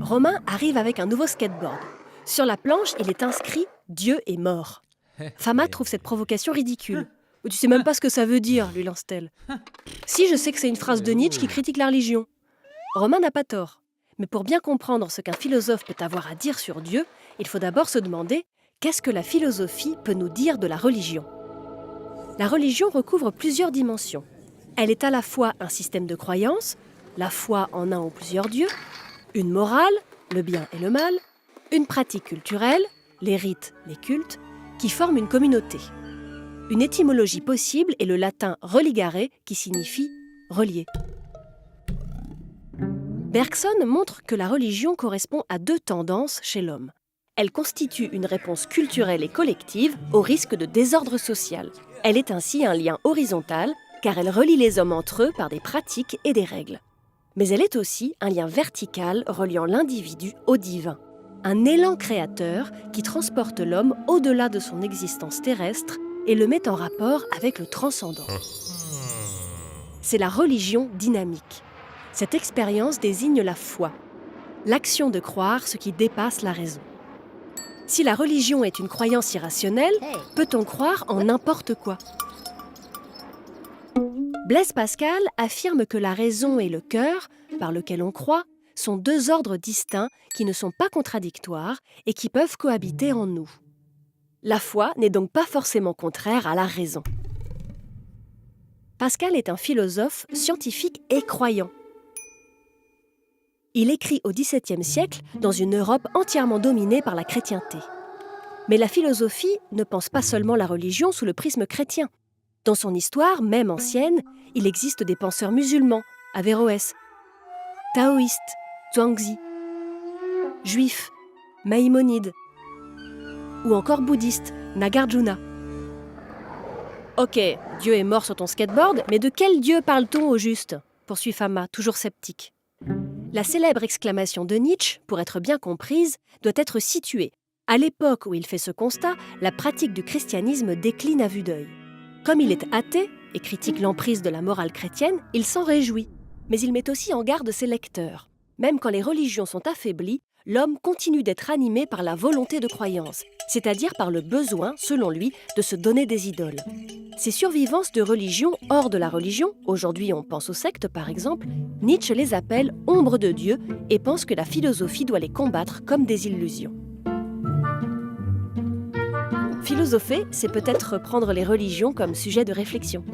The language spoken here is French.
Romain arrive avec un nouveau skateboard. Sur la planche, il est inscrit « Dieu est mort ». Fama trouve cette provocation ridicule. « Tu sais même pas ce que ça veut dire », lui lance-t-elle. « Si, je sais que c'est une phrase de Nietzsche qui critique la religion. » Romain n'a pas tort. Mais pour bien comprendre ce qu'un philosophe peut avoir à dire sur Dieu, il faut d'abord se demander qu'est-ce que la philosophie peut nous dire de la religion. La religion recouvre plusieurs dimensions. Elle est à la fois un système de croyances, la foi en un ou plusieurs dieux, une morale, le bien et le mal, une pratique culturelle, les rites, les cultes, qui forment une communauté. Une étymologie possible est le latin religare, qui signifie « relier ». Bergson montre que la religion correspond à deux tendances chez l'homme. Elle constitue une réponse culturelle et collective au risque de désordre social. Elle est ainsi un lien horizontal, car elle relie les hommes entre eux par des pratiques et des règles. Mais elle est aussi un lien vertical reliant l'individu au divin. Un élan créateur qui transporte l'homme au-delà de son existence terrestre et le met en rapport avec le transcendant. C'est la religion dynamique. Cette expérience désigne la foi, l'action de croire ce qui dépasse la raison. Si la religion est une croyance irrationnelle, peut-on croire en n'importe quoi ? Blaise Pascal affirme que la raison et le cœur, par lequel on croit, sont deux ordres distincts qui ne sont pas contradictoires et qui peuvent cohabiter en nous. La foi n'est donc pas forcément contraire à la raison. Pascal est un philosophe, scientifique et croyant. Il écrit au XVIIe siècle dans une Europe entièrement dominée par la chrétienté. Mais la philosophie ne pense pas seulement la religion sous le prisme chrétien. Dans son histoire, même ancienne, il existe des penseurs musulmans, Averroès, taoïstes, Zhuangzi, juifs, Maïmonide, ou encore bouddhistes, Nagarjuna. Ok, Dieu est mort sur ton skateboard, mais de quel Dieu parle-t-on au juste ? Poursuit Fama, toujours sceptique. La célèbre exclamation de Nietzsche, pour être bien comprise, doit être située. À l'époque où il fait ce constat, la pratique du christianisme décline à vue d'œil. Comme il est athée et critique l'emprise de la morale chrétienne, il s'en réjouit. Mais il met aussi en garde ses lecteurs. Même quand les religions sont affaiblies, l'homme continue d'être animé par la volonté de croyance, c'est-à-dire par le besoin, selon lui, de se donner des idoles. Ces survivances de religions hors de la religion, aujourd'hui on pense aux sectes par exemple, Nietzsche les appelle « ombres de Dieu » et pense que la philosophie doit les combattre comme des illusions. Philosopher, c'est peut-être prendre les religions comme sujet de réflexion.